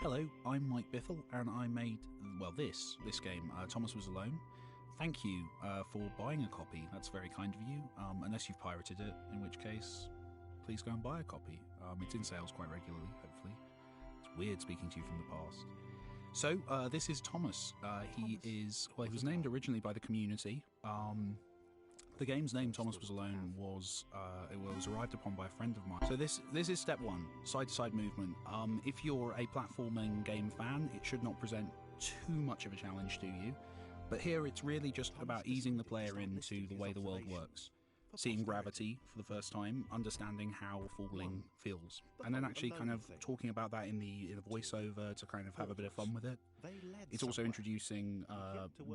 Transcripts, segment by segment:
Hello, I'm Mike Bithell, and I made, this game, Thomas Was Alone. Thank you for buying a copy. That's very kind of you, unless you've pirated it, in which case, please go and buy a copy. It's in sales quite regularly, hopefully. It's weird speaking to you from the past. So, this is Thomas. He was named originally by the community. The game's name, Thomas Was Alone, was arrived upon by a friend of mine. So this is step one, side-to-side movement. If you're a platforming game fan, it should not present too much of a challenge to you. But here it's really just about easing the player into the way the world works. Seeing gravity for the first time, understanding how falling feels, and then actually kind of talking about that in the voiceover to kind of have a bit of fun with it. It's also introducing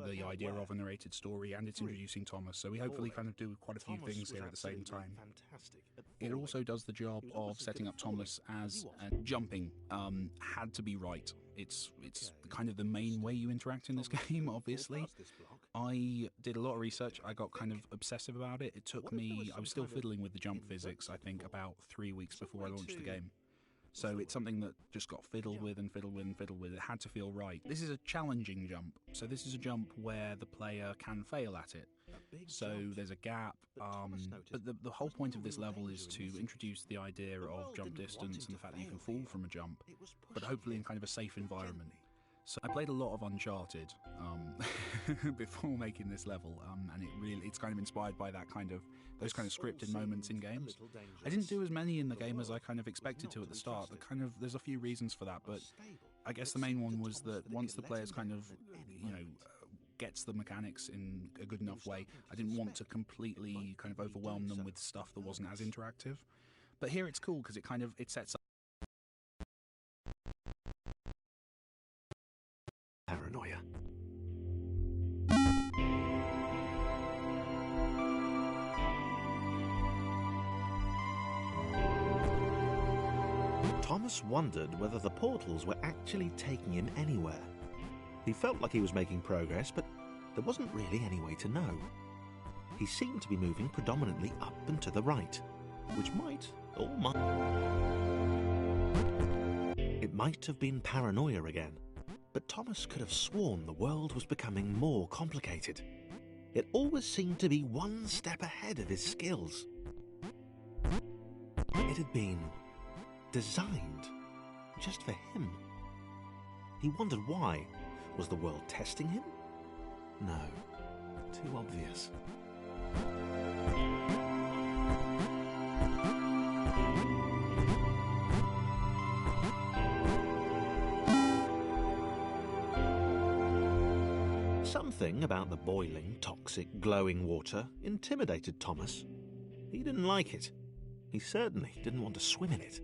the idea of a narrated story, and it's introducing Thomas, so we hopefully kind of do quite a few things here at the same time. It also does the job of setting up Thomas as jumping had to be right. It's kind of the main way you interact in this game, obviously. I did a lot of research. I got kind of obsessive about it. It took me, I was still fiddling with the jump physics, I think, about 3 weeks before I launched the game. So it's something that just got fiddled with and fiddled with and fiddled with. It had to feel right. This is a challenging jump. So this is a jump where the player can fail at it. So there's a gap. But the whole point of this level is to introduce the idea of jump distance and the fact that you can fall from a jump, but hopefully in kind of a safe environment. So I played a lot of Uncharted before making this level, and it's kind of inspired by those kind of scripted moments in games. I didn't do as many in the game as I kind of expected to at the start. There's a few reasons for that, but I guess the main one was that once the player's kind of, gets the mechanics in a good enough way, I didn't want to completely kind of overwhelm them with stuff that wasn't as interactive. But here it's cool because it sets up paranoia. Thomas wondered whether the portals were actually taking him anywhere. He felt like he was making progress, but there wasn't really any way to know. He seemed to be moving predominantly up and to the right, which It might have been paranoia again. But Thomas could have sworn the world was becoming more complicated. It always seemed to be one step ahead of his skills. It had been designed just for him. He wondered why. Was the world testing him? No, too obvious. Something about the boiling, toxic, glowing water intimidated Thomas. He didn't like it. He certainly didn't want to swim in it.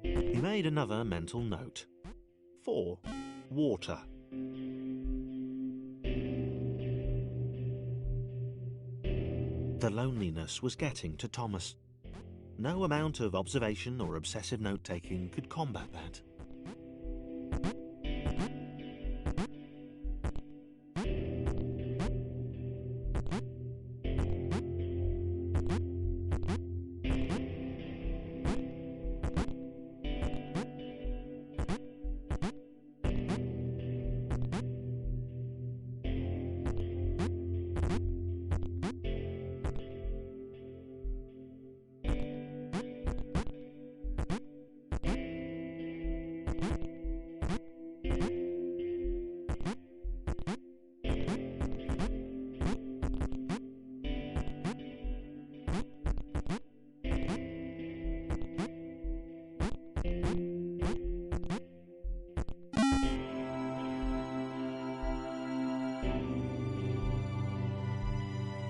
He made another mental note. 4. Water. The loneliness was getting to Thomas. No amount of observation or obsessive note-taking could combat that.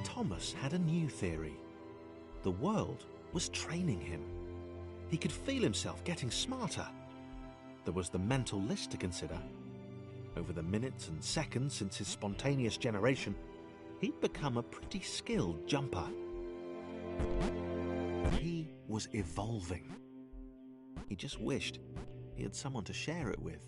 Thomas had a new theory. The world was training him. He could feel himself getting smarter. There was the mental list to consider. Over the minutes and seconds since his spontaneous generation, he'd become a pretty skilled jumper. He was evolving. He just wished he had someone to share it with.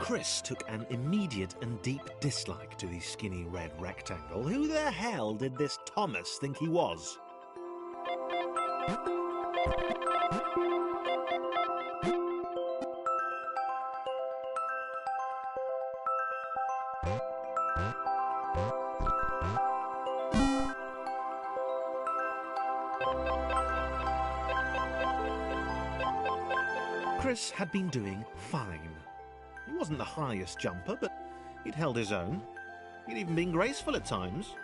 Chris took an immediate and deep dislike to the skinny red rectangle. Who the hell did this Thomas think he was? Chris had been doing fine. He wasn't the highest jumper, but he'd held his own. He'd even been graceful at times.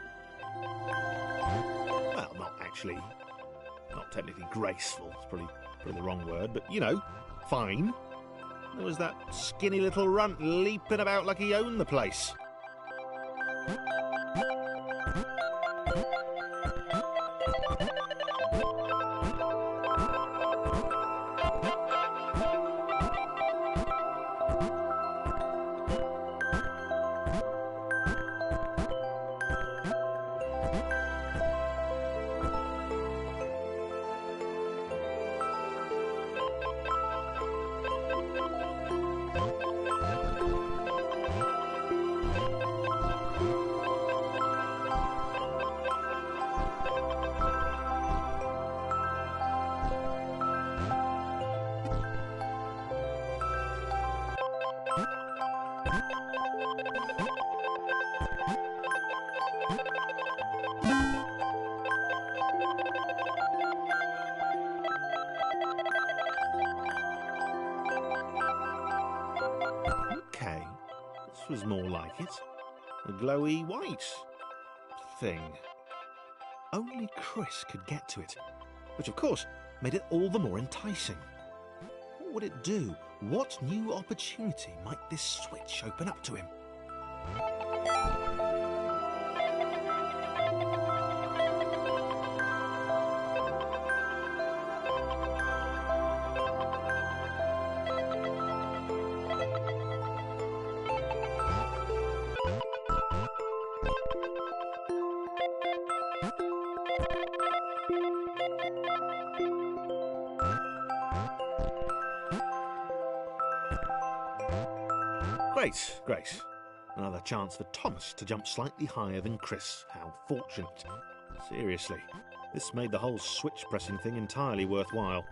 Well, not technically graceful. It's probably the wrong word, but, you know, fine. There was that skinny little runt leaping about like he owned the place. Was more like it. A glowy white thing. Only Chris could get to it, which of course made it all the more enticing. What would it do? What new opportunity might this switch open up to him? Great. Another chance for Thomas to jump slightly higher than Chris. How fortunate. Seriously, this made the whole switch pressing thing entirely worthwhile.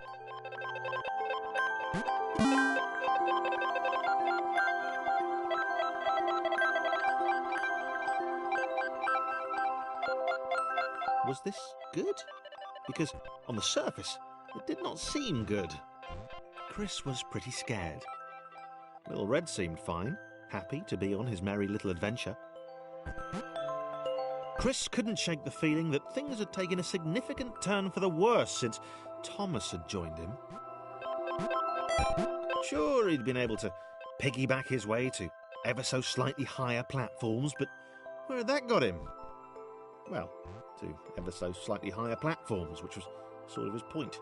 Was this good? Because on the surface, it did not seem good. Chris was pretty scared. Little Red seemed fine, happy to be on his merry little adventure. Chris couldn't shake the feeling that things had taken a significant turn for the worse since Thomas had joined him. Sure, he'd been able to piggyback his way to ever so slightly higher platforms, but where had that got him? Well, to ever so slightly higher platforms, which was sort of his point.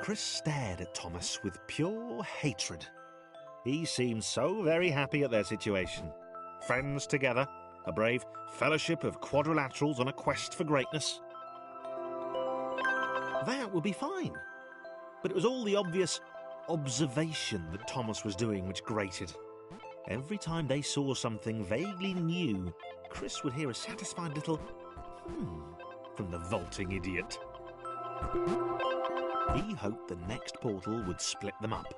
Chris stared at Thomas with pure hatred. He seemed so very happy at their situation. Friends together, a brave fellowship of quadrilaterals on a quest for greatness. That would be fine. But it was all the obvious observation that Thomas was doing which grated. Every time they saw something vaguely new, Chris would hear a satisfied little from the vaulting idiot. He hoped the next portal would split them up,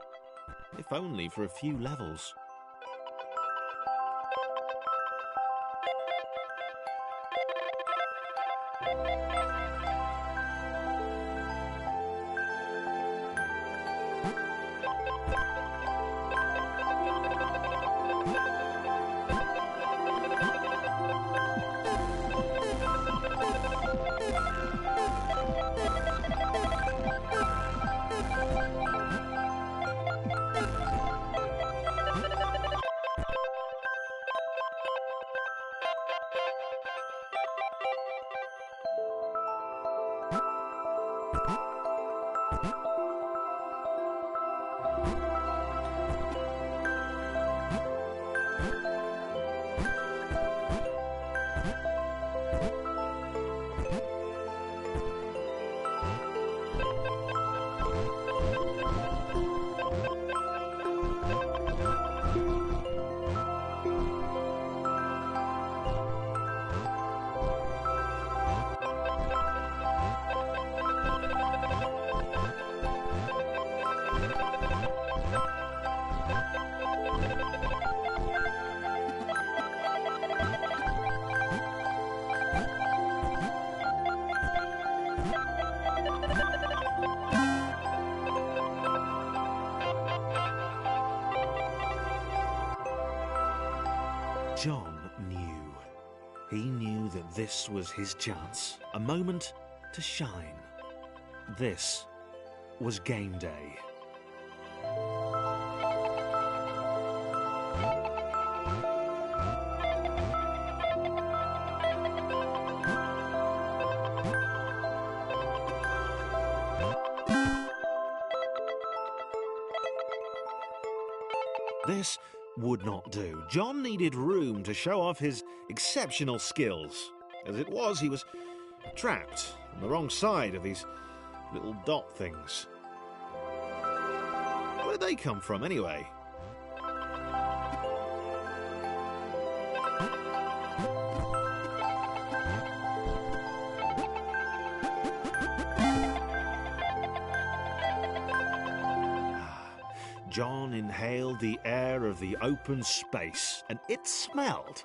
if only for a few levels. John knew. He knew that this was his chance, a moment to shine. This was game day. This would not do. John needed room to show off his exceptional skills. As it was, he was trapped on the wrong side of these little dot things. Where did they come from, anyway? John inhaled the air of the open space, and it smelled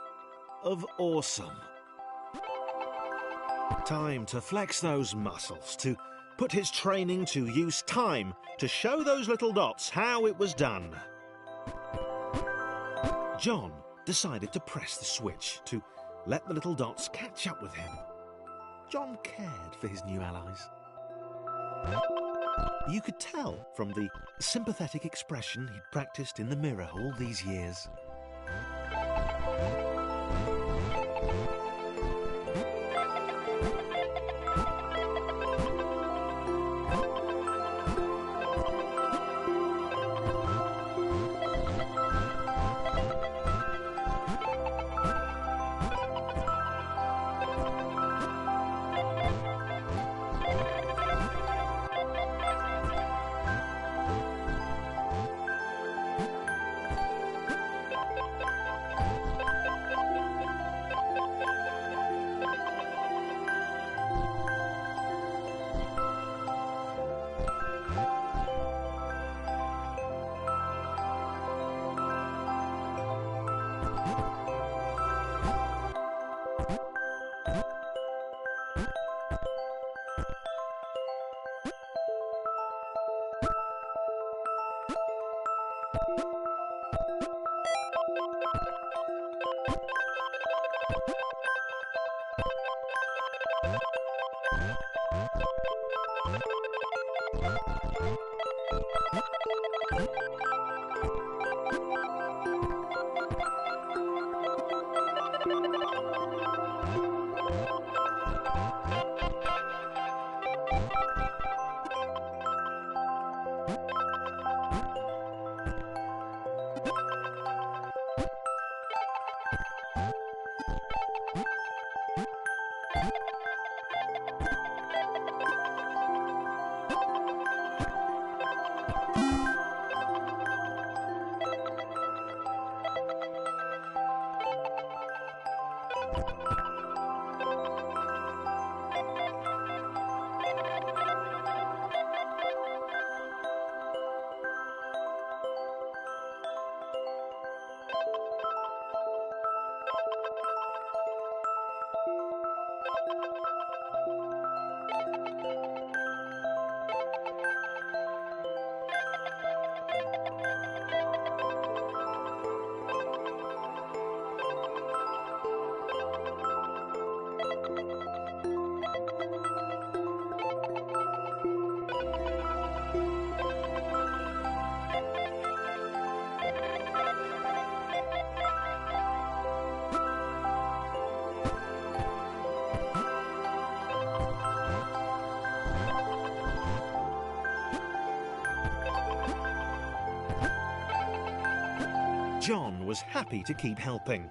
of awesome. Time to flex those muscles, to put his training to use, time to show those little dots how it was done. John decided to press the switch, to let the little dots catch up with him. John cared for his new allies. You could tell from the sympathetic expression he'd practiced in the mirror all these years. John was happy to keep helping.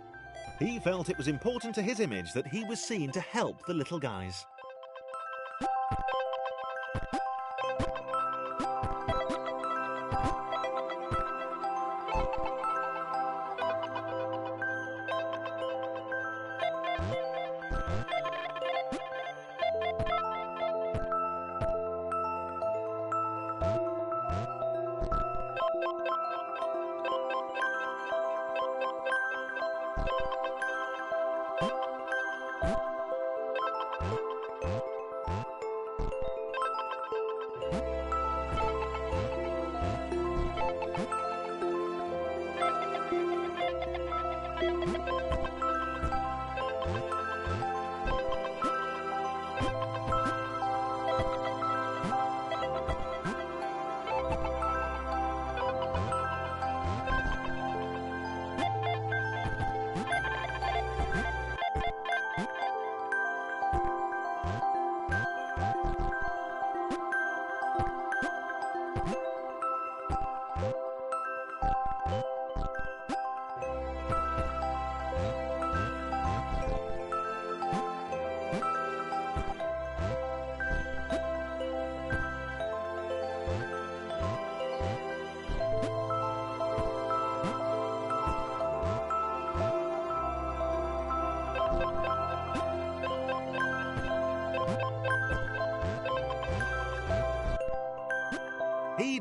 He felt it was important to his image that he was seen to help the little guys.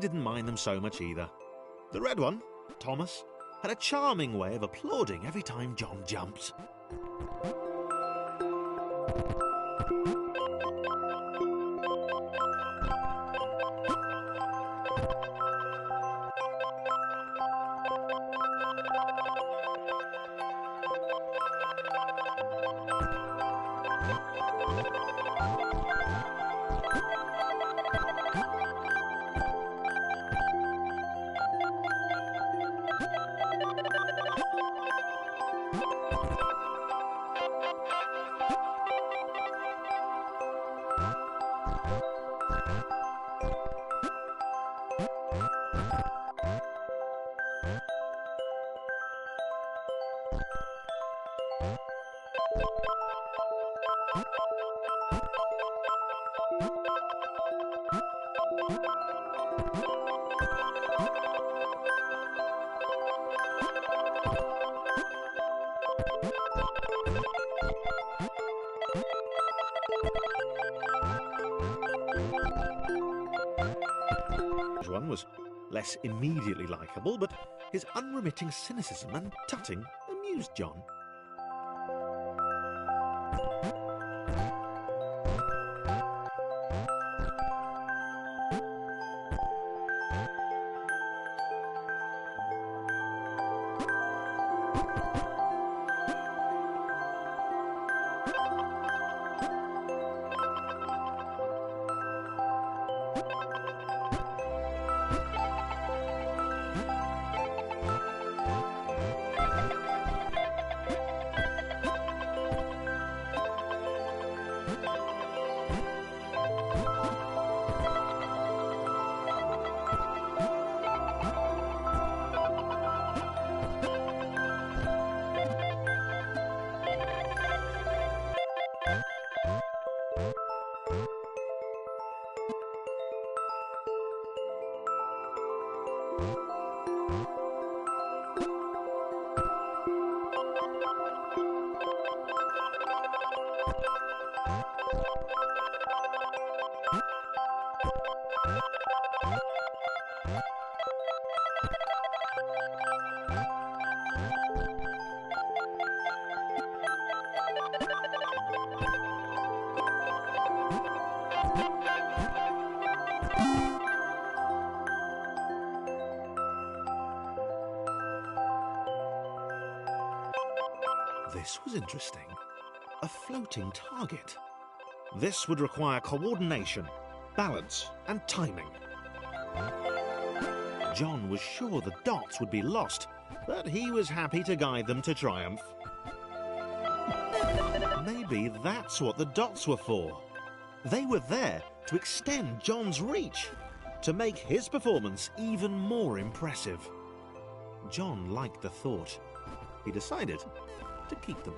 didn't mind them so much either. The red one, Thomas, had a charming way of applauding every time John jumped. One was less immediately likeable, but his unremitting cynicism and tutting amused John. This was interesting. A floating target. This would require coordination, balance, and timing. John was sure the dots would be lost, but he was happy to guide them to triumph. Maybe that's what the dots were for. They were there to extend John's reach, to make his performance even more impressive. John liked the thought. He decided to keep them.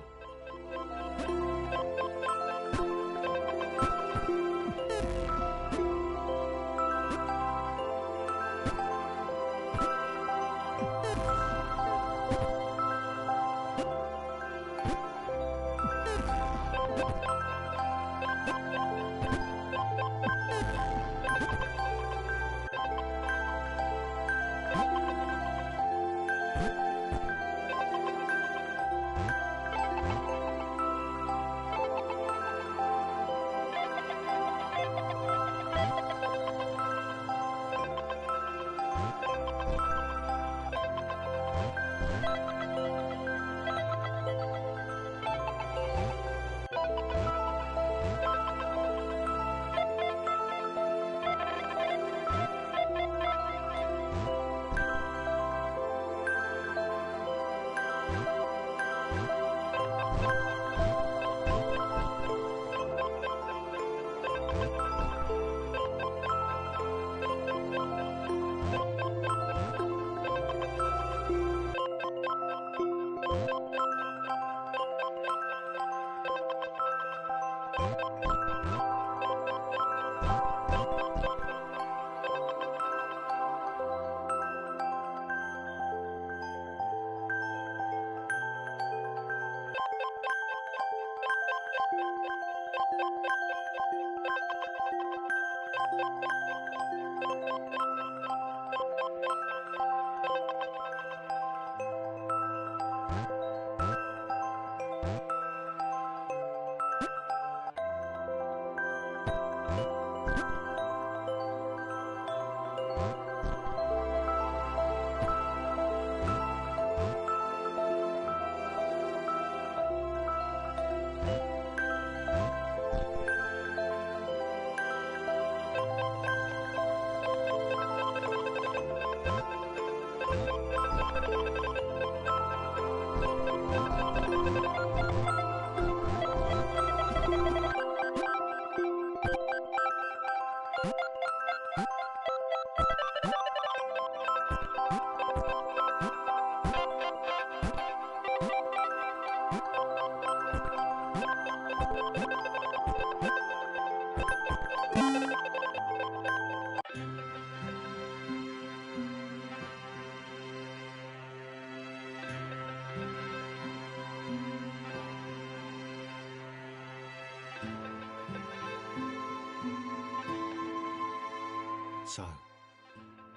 So,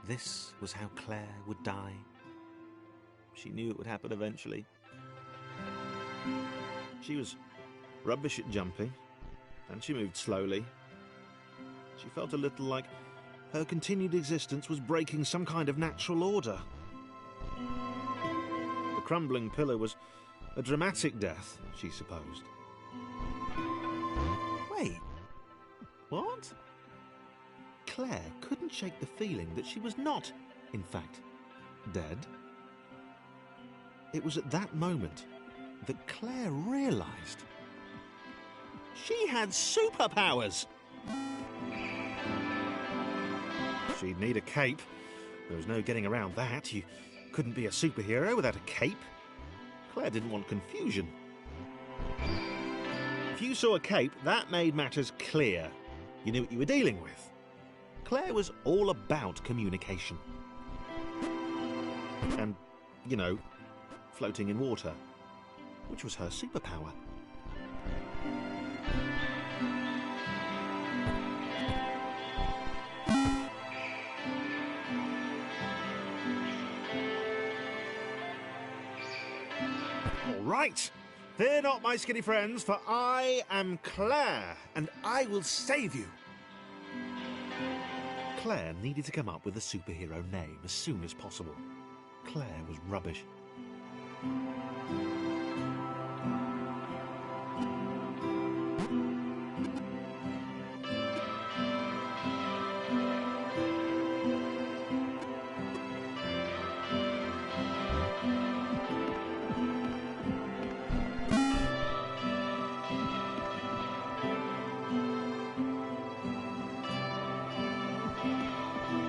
this was how Claire would die. She knew it would happen eventually. She was rubbish at jumping, and she moved slowly. She felt a little like her continued existence was breaking some kind of natural order. The crumbling pillar was a dramatic death, she supposed. Wait, what? Claire couldn't shake the feeling that she was not, in fact, dead. It was at that moment that Claire realised she had superpowers. She'd need a cape. There was no getting around that. You couldn't be a superhero without a cape. Claire didn't want confusion. If you saw a cape, that made matters clear. You knew what you were dealing with. Claire was all about communication. And, you know, floating in water, which was her superpower. All right, fear not, my skinny friends, for I am Claire, and I will save you. Claire needed to come up with a superhero name as soon as possible. Claire was rubbish.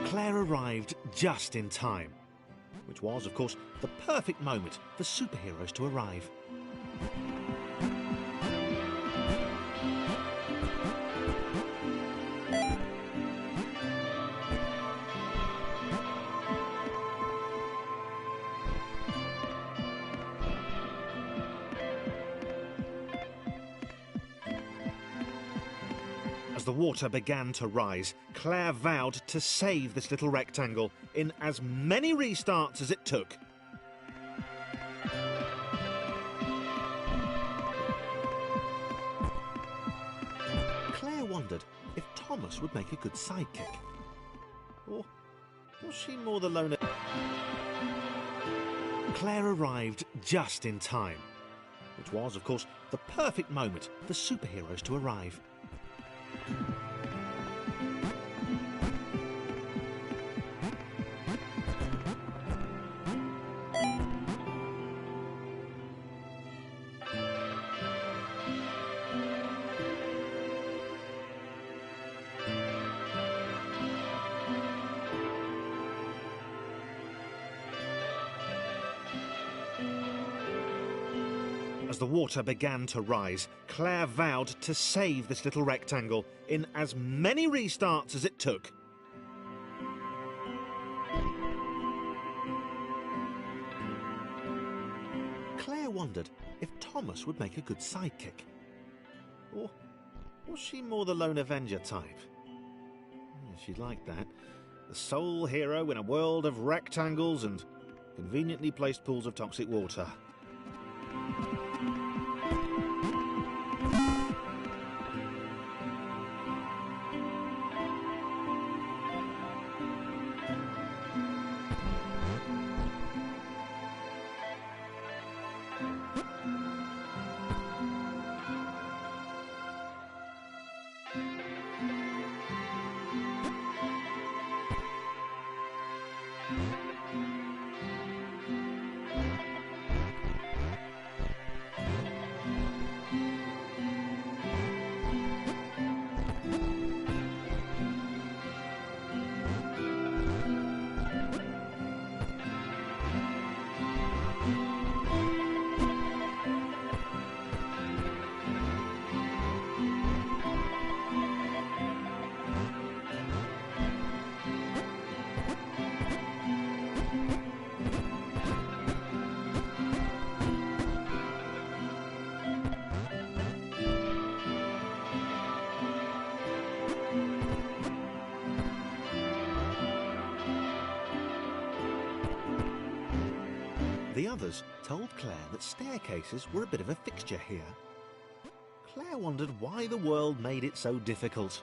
Claire arrived just in time, which was, of course, the perfect moment for superheroes to arrive. As the water began to rise, Claire vowed to save this little rectangle in as many restarts as it took. Claire wondered if Thomas would make a good sidekick. Or was she more the loner? Claire arrived just in time, which was, of course, the perfect moment for superheroes to arrive. As the water began to rise, Claire vowed to save this little rectangle in as many restarts as it took. Claire wondered if Thomas would make a good sidekick. Or was she more the lone Avenger type? She liked that. The sole hero in a world of rectangles and conveniently placed pools of toxic water. The others told Claire that staircases were a bit of a fixture here. Claire wondered why the world made it so difficult.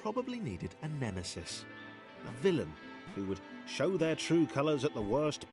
Probably needed a nemesis, a villain who would show their true colours at the worst